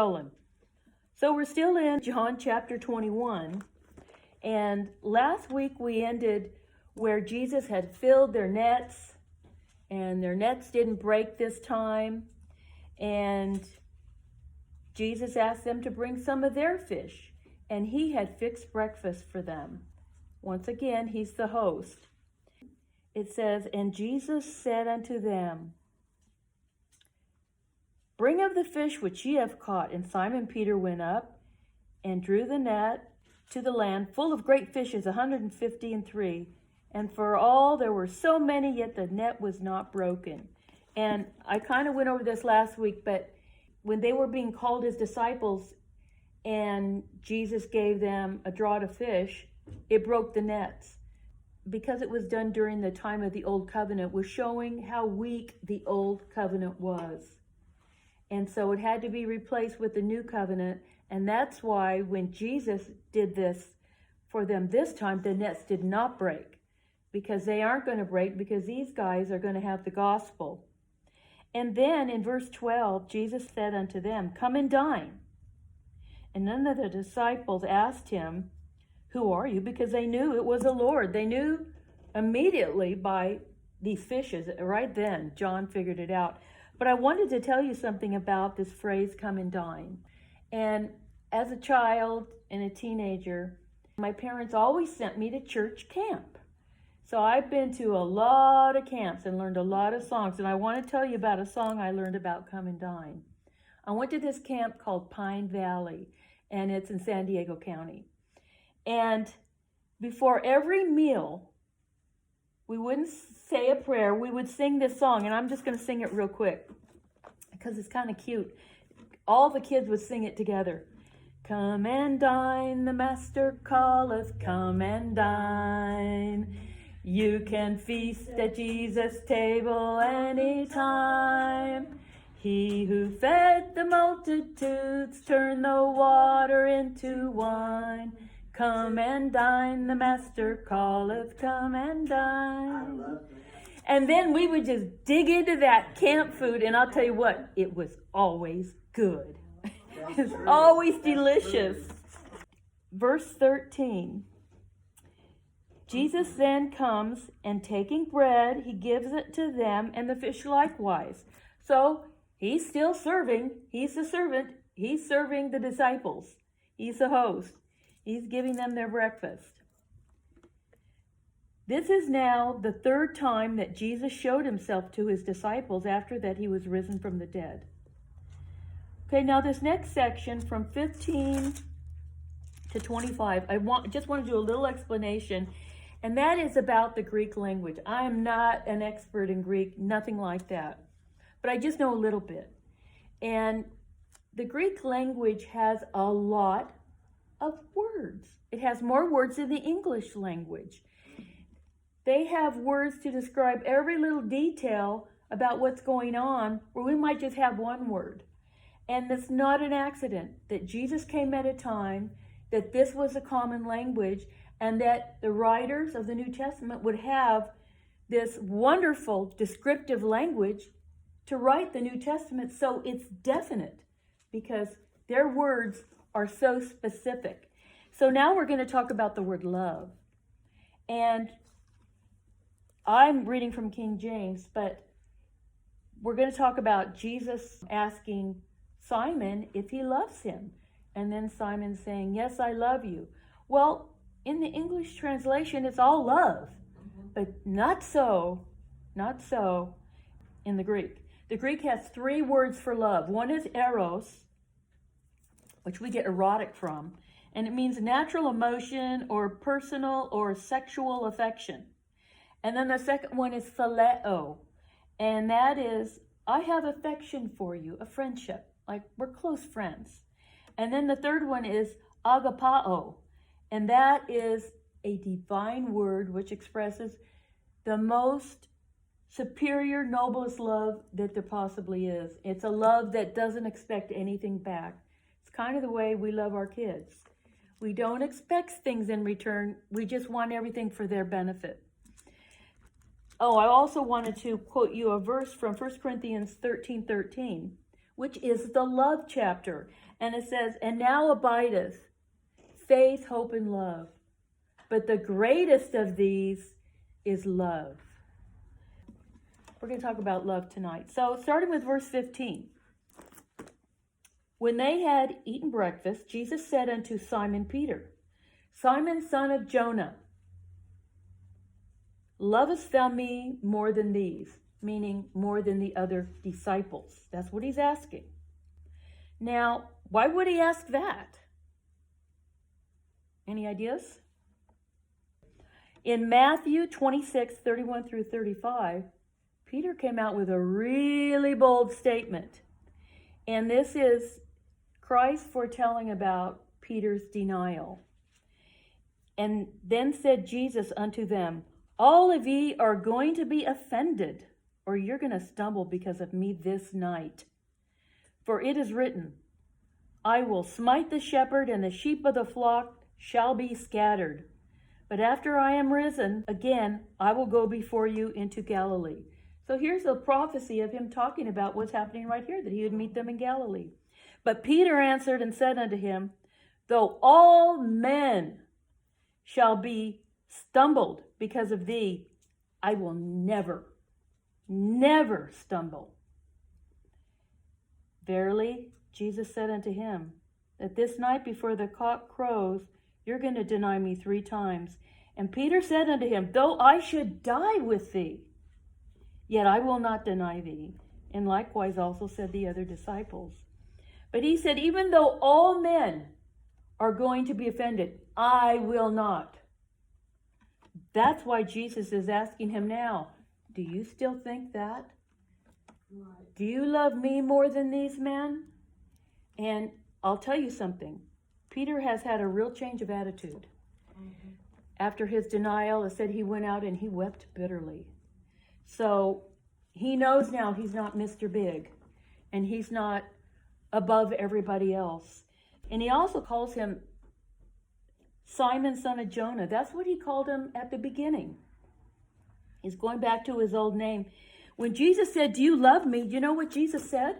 rolling. So we're still in John chapter 21. And last week we ended where Jesus had filled their nets. And their nets didn't break this time. And Jesus asked them to bring some of their fish. And he had fixed breakfast for them. Once again, he's the host. It says, and Jesus said unto them, bring of the fish which ye have caught. And Simon Peter went up and drew the net to the land, full of great fishes, 153. And for all there were so many, yet the net was not broken. And I kind of went over this last week, but when they were being called his disciples and Jesus gave them a draught of fish, it broke the nets. Because it was done during the time of the old covenant, was showing how weak the old covenant was. And so it had to be replaced with the new covenant. And that's why when Jesus did this for them this time, the nets did not break. Because they aren't going to break, because these guys are going to have the gospel. And then in verse 12, Jesus said unto them, come and dine. And none of the disciples asked him, who are you? Because they knew it was the Lord. They knew immediately by these fishes. Right then, John figured it out. But I wanted to tell you something about this phrase, come and dine. And as a child and a teenager, my parents always sent me to church camp. So I've been to a lot of camps and learned a lot of songs. And I want to tell you about a song I learned about come and dine. I went to this camp called Pine Valley, and it's in San Diego County. And before every meal, we wouldn't say a prayer. We would sing this song, and I'm just going to sing it real quick because it's kind of cute. All the kids would sing it together. Come and dine, the master calleth, come and dine. You can feast at Jesus' table any time. He who fed the multitudes turned the water into wine. Come and dine, the master calleth, come and dine. And then we would just dig into that camp food, and I'll tell you what, it was always good. It was always delicious. Verse 13. Jesus then comes, and taking bread, he gives it to them, and the fish likewise. So he's still serving. He's the servant. He's serving the disciples. He's the host. He's giving them their breakfast. This is now the third time that Jesus showed himself to his disciples after that he was risen from the dead. Okay, now this next section from 15 to 25, I just want to do a little explanation, and that is about the Greek language. I am not an expert in Greek, nothing like that, but I just know a little bit. And the Greek language has a lot of words. It has more words than the English language. They have words to describe every little detail about what's going on, where we might just have one word. And it's not an accident that Jesus came at a time that this was a common language, and that the writers of the New Testament would have this wonderful descriptive language to write the New Testament, so it's definite because their words are so specific. So now we're going to talk about the word love. And I'm reading from King James, but we're going to talk about Jesus asking Simon if he loves him. And then Simon saying, yes, I love you. Well, in the English translation, it's all love, but not so in the Greek. The Greek has three words for love. One is eros, which we get erotic from, and it means natural emotion or personal or sexual affection. And then the second one is phileo, and that is, I have affection for you, a friendship, like we're close friends. And then the third one is agapao, and that is a divine word which expresses the most superior, noblest love that there possibly is. It's a love that doesn't expect anything back. It's kind of the way we love our kids. We don't expect things in return. We just want everything for their benefit. Oh, I also wanted to quote you a verse from 1 Corinthians 13:13, which is the love chapter. And it says, and now abideth faith, hope, and love. But the greatest of these is love. We're going to talk about love tonight. So starting with verse 15. When they had eaten breakfast, Jesus said unto Simon Peter, Simon, son of Jonah, lovest thou me more than these? Meaning more than the other disciples. That's what he's asking. Now, why would he ask that? Any ideas? In Matthew 26, 31 through 35, Peter came out with a really bold statement. And this is Christ foretelling about Peter's denial. And then said Jesus unto them, all of ye are going to be offended, or you're going to stumble because of me this night. For it is written, I will smite the shepherd, and the sheep of the flock shall be scattered. But after I am risen again, I will go before you into Galilee. So here's a prophecy of him talking about what's happening right here, that he would meet them in Galilee. But Peter answered and said unto him, though all men shall be stumbled because of thee, I will never stumble. Verily, Jesus said unto him, that this night before the cock crows, you're going to deny me 3 times. And Peter said unto him, though I should die with thee, yet I will not deny thee. And likewise also said the other disciples. But he said, even though all men are going to be offended, I will not. That's why Jesus is asking him now, do you still think that? Right. Do you love me more than these men? And I'll tell you something. Peter has had a real change of attitude. Mm-hmm. After his denial, it said he went out and he wept bitterly. So he knows now he's not Mr. Big, and he's not above everybody else. And he also calls him Simon, son of Jonah. That's what he called him at the beginning. He's going back to his old name. When Jesus said, do you love me? You know what Jesus said?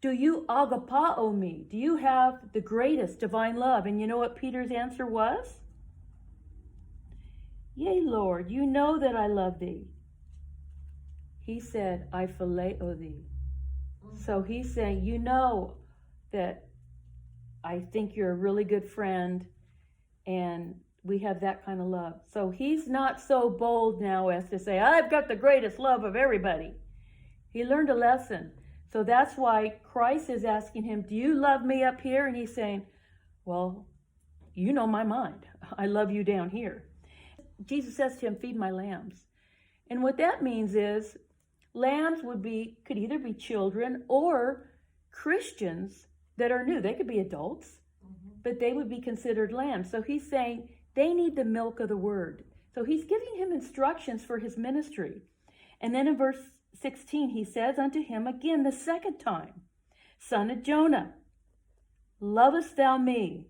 Do you agapao me? Do you have the greatest divine love? And you know what Peter's answer was? Yea, Lord, you know that I love thee. He said, I phileo thee. So he's saying, you know that I think you're a really good friend, and we have that kind of love. So he's not so bold now as to say, I've got the greatest love of everybody. He learned a lesson. So that's why Christ is asking him, do you love me up here? And he's saying, well, you know my mind. I love you down here. Jesus says to him, feed my lambs. And what that means is lambs could either be children or Christians that are new. They could be adults, but they would be considered lambs. So he's saying they need the milk of the word. So he's giving him instructions for his ministry. And then in verse 16, he says unto him again the second time, son of Jonah, lovest thou me?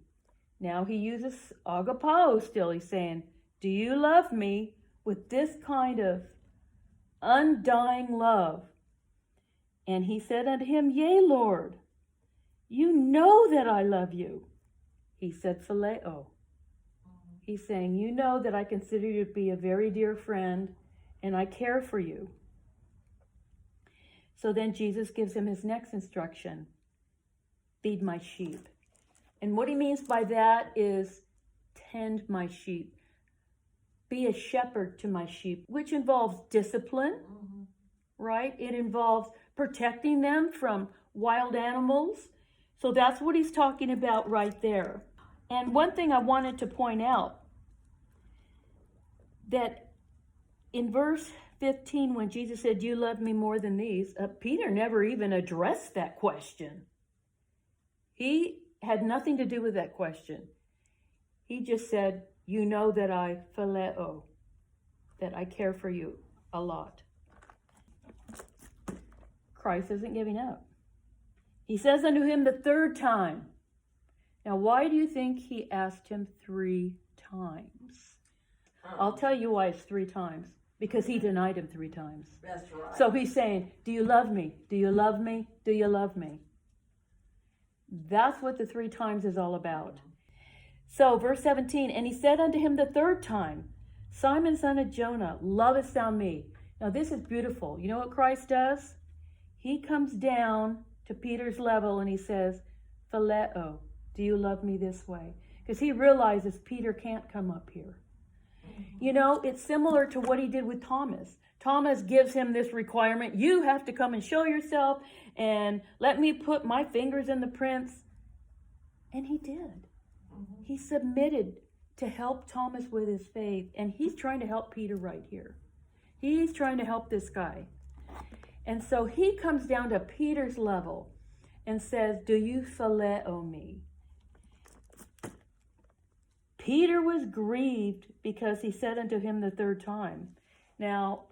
Now he uses agapao still. He's saying, do you love me with this kind of undying love? And he said unto him, yea, Lord, you know that I love you. He said, phileo. He's saying, you know that I consider you to be a very dear friend, and I care for you. So then Jesus gives him his next instruction, feed my sheep. And what he means by that is tend my sheep. Be a shepherd to my sheep, which involves discipline, right? It involves protecting them from wild animals. So that's what he's talking about right there. And one thing I wanted to point out, that in verse 15, when Jesus said, do you love me more than these? Peter never even addressed that question. He had nothing to do with that question. He just said, you know that I phileo, that I care for you a lot. Christ isn't giving up. He says unto him the third time. Now, why do you think he asked him 3 times? I'll tell you why it's 3 times. because he denied him 3 times. That's right. So he's saying, do you love me? Do you love me? Do you love me? That's what the 3 times is all about. So verse 17, and he said unto him the 3rd time, Simon, son of Jonah, lovest thou me? Now this is beautiful. You know what Christ does? He comes down to Peter's level and he says, Phileo, do you love me this way? Because he realizes Peter can't come up here. You know, it's similar to what he did with Thomas. Thomas gives him this requirement. You have to come and show yourself and let me put my fingers in the prints. And he did. He submitted to help Thomas with his faith. And he's trying to help Peter right here. He's trying to help this guy. And so he comes down to Peter's level and says, do you phileo me? Peter was grieved because he said unto him the 3rd time. Now,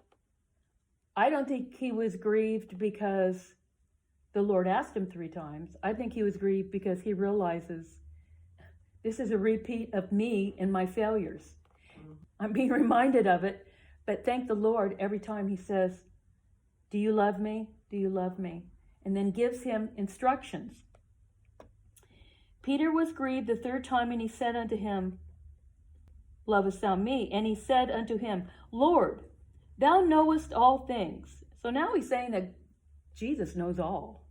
I don't think he was grieved because the Lord asked him 3 times. I think he was grieved because he realizes this is a repeat of me and my failures. I'm being reminded of it, but thank the Lord every time he says, do you love me? Do you love me? And then gives him instructions. Peter was grieved the 3rd time, and he said unto him, lovest thou me? And he said unto him, Lord, thou knowest all things. So now he's saying that Jesus knows all.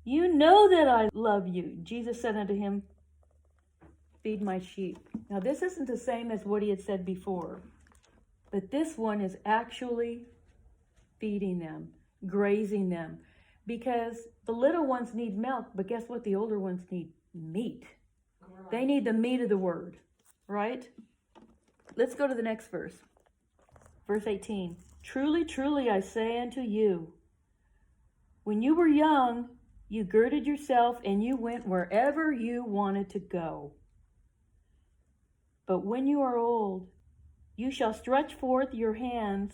You know that I love you. Jesus said unto him, feed my sheep. Now this isn't the same as what he had said before, but this one is actually feeding them, grazing them, because the little ones need milk, but guess what? The older ones need meat. They need the meat of the word, right? Let's go to the next verse. Verse 18. Truly, truly, I say unto you, when you were young, you girded yourself and you went wherever you wanted to go. But when you are old, you shall stretch forth your hands,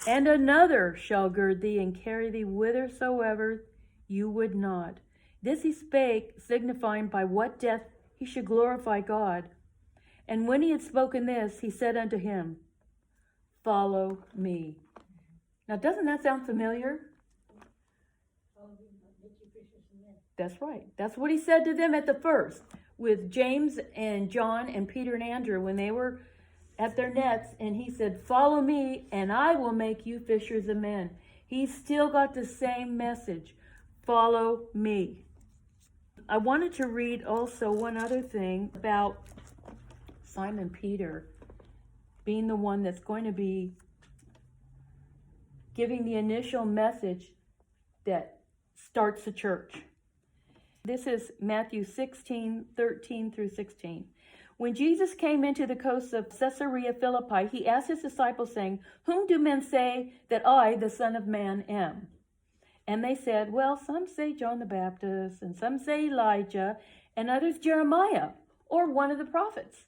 and another shall gird thee and carry thee whithersoever you would not. This he spake, signifying by what death he should glorify God. And when he had spoken this, he said unto him, follow me. Now, doesn't that sound familiar? That's right. That's what he said to them at the first, with James and John and Peter and Andrew when they were at their nets, and he said, follow me and I will make you fishers of men. He's still got the same message. Follow me. I wanted to read also one other thing about Simon Peter being the one that's going to be giving the initial message that starts the church. This is Matthew 16:13 through 16. When Jesus came into the coast of Caesarea Philippi, he asked his disciples, saying, whom do men say that I, the Son of Man, am? And they said, well, some say John the Baptist, and some say Elijah, and others Jeremiah, or one of the prophets.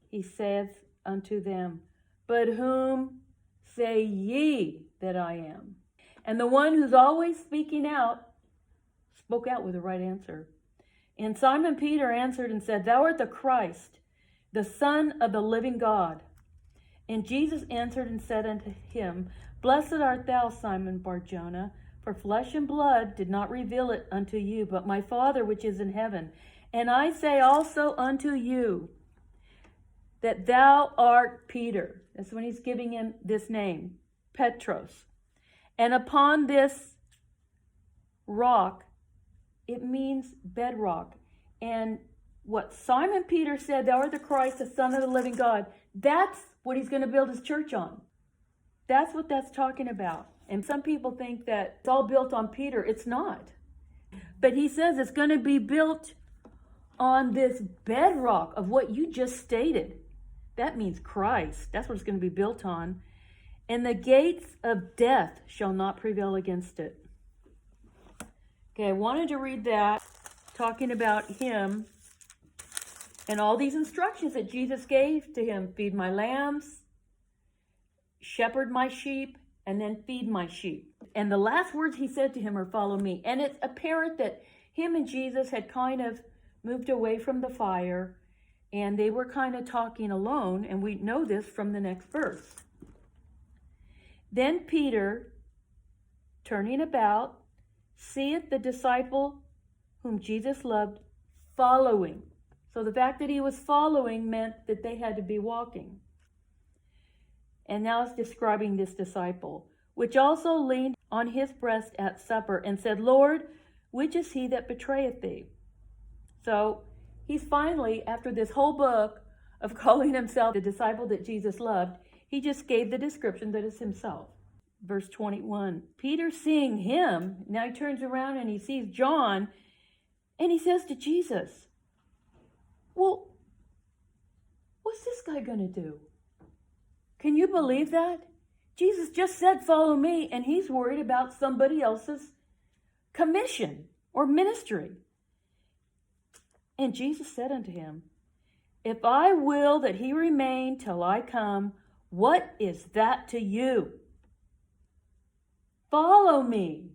He saith unto them, but whom say ye that I am? And the one who's always speaking out spoke out with the right answer. And Simon Peter answered and said, thou art the Christ, the Son of the living God. And Jesus answered and said unto him, blessed art thou, Simon Bar-Jonah, for flesh and blood did not reveal it unto you, but my Father which is in heaven. And I say also unto you, that thou art Peter. That's when he's giving him this name, Petros. And upon this rock, it means bedrock. And what Simon Peter said, thou art the Christ, the Son of the living God, that's what he's going to build his church on. That's what that's talking about. And some people think that it's all built on Peter. It's not. But he says it's going to be built on this bedrock of what you just stated. That means Christ. That's what it's going to be built on. And the gates of death shall not prevail against it. Okay, I wanted to read that, talking about him and all these instructions that Jesus gave to him. Feed my lambs, shepherd my sheep, and then feed my sheep. And the last words he said to him are, follow me. And it's apparent that him and Jesus had kind of moved away from the fire. And they were kind of talking alone, and we know this from the next verse. Then Peter, turning about, seeth the disciple whom Jesus loved following. So the fact that he was following meant that they had to be walking. And now it's describing this disciple, which also leaned on his breast at supper and said, Lord, which is he that betrayeth thee? So he's finally, after this whole book of calling himself the disciple that Jesus loved, he just gave the description that is himself. Verse 21, Peter seeing him, now he turns around and he sees John, and he says to Jesus, well, what's this guy going to do? Can you believe that? Jesus just said, follow me, and he's worried about somebody else's commission or ministry. And Jesus said unto him, if I will that he remain till I come, what is that to you? Follow me.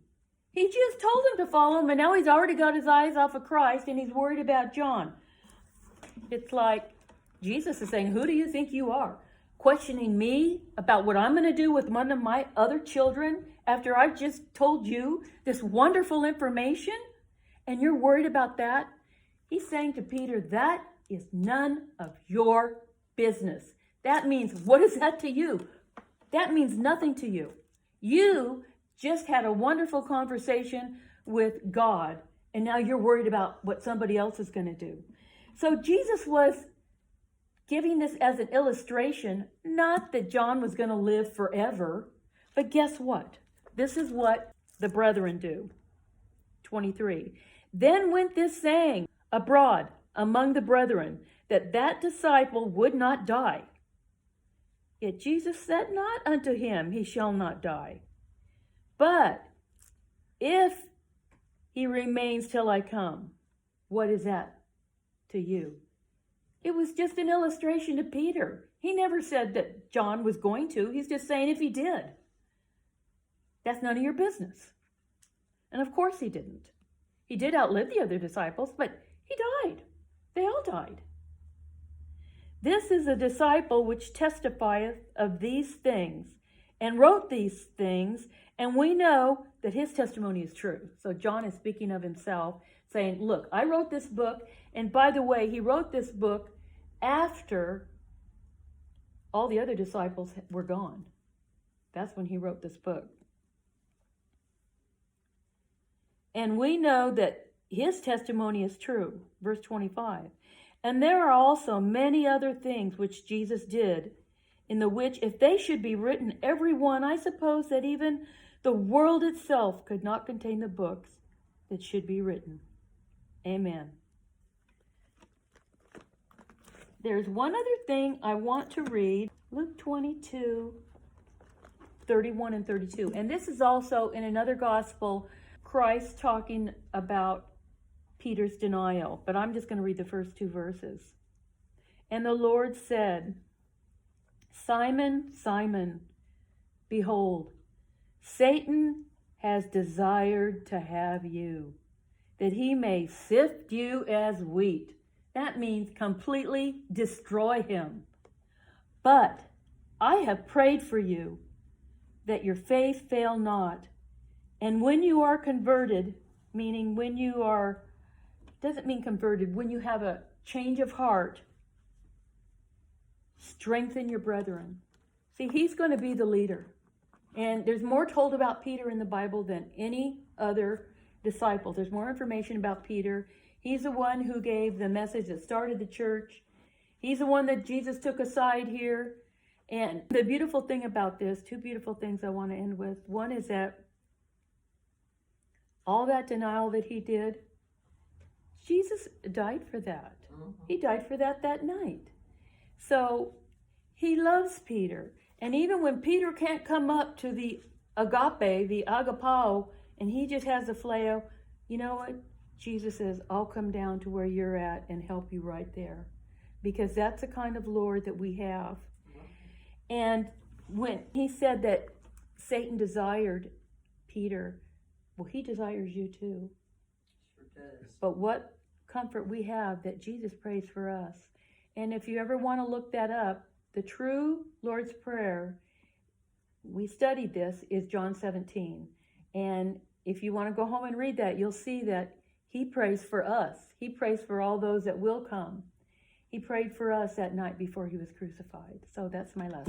He just told him to follow him, and now he's already got his eyes off of Christ, and he's worried about John. It's like Jesus is saying, who do you think you are? Questioning me about what I'm going to do with one of my other children after I've just told you this wonderful information, and you're worried about that? He's saying to Peter, that is none of your business. That means, what is that to you? That means nothing to you. You just had a wonderful conversation with God, and now you're worried about what somebody else is going to do. So Jesus was giving this as an illustration, not that John was going to live forever, but guess what? This is what the brethren do. 23. Then went this saying abroad among the brethren, that disciple would not die. Yet Jesus said not unto him, he shall not die. But if he remains till I come, what is that to you? It was just an illustration to Peter. He never said that John was going to. He's just saying if he did. That's none of your business. And of course he didn't. He did outlive the other disciples, but he died. They all died. This is a disciple which testifieth of these things, and wrote these things, and we know that his testimony is true. So John is speaking of himself, saying, look, I wrote this book, and by the way, he wrote this book after all the other disciples were gone. That's when he wrote this book. And we know that his testimony is true. Verse 25. And there are also many other things which Jesus did, in the which, if they should be written every one, I suppose that even the world itself could not contain the books that should be written. Amen. There's one other thing I want to read. Luke 22, 31 and 32. And this is also in another gospel, Christ talking about Peter's denial. But I'm just going to read the first two verses. And the Lord said, Simon, Simon, behold, Satan has desired to have you, that he may sift you as wheat. That means completely destroy him. But I have prayed for you, that your faith fail not. And when you are converted, meaning when you are, doesn't mean converted, when you have a change of heart, strengthen your brethren. See, he's going to be the leader. And there's more told about Peter in the Bible than any other disciple. There's more information about Peter. He's the one who gave the message that started the church. He's the one that Jesus took aside here. And the beautiful thing about this, two beautiful things I want to end with. One is that all that denial that he did, Jesus died for that. He died for that night. So he loves Peter. And even when Peter can't come up to the agape, the agapao, and he just has the phileo, you know what? Jesus says, I'll come down to where you're at and help you right there. Because that's the kind of Lord that we have. And when he said that Satan desired Peter, well, he desires you too. Sure does. But what comfort we have that Jesus prays for us. And if you ever want to look that up, the true Lord's Prayer, we studied this, is John 17. And if you want to go home and read that, you'll see that he prays for us. He prays for all those that will come. He prayed for us that night before he was crucified. So that's my lesson.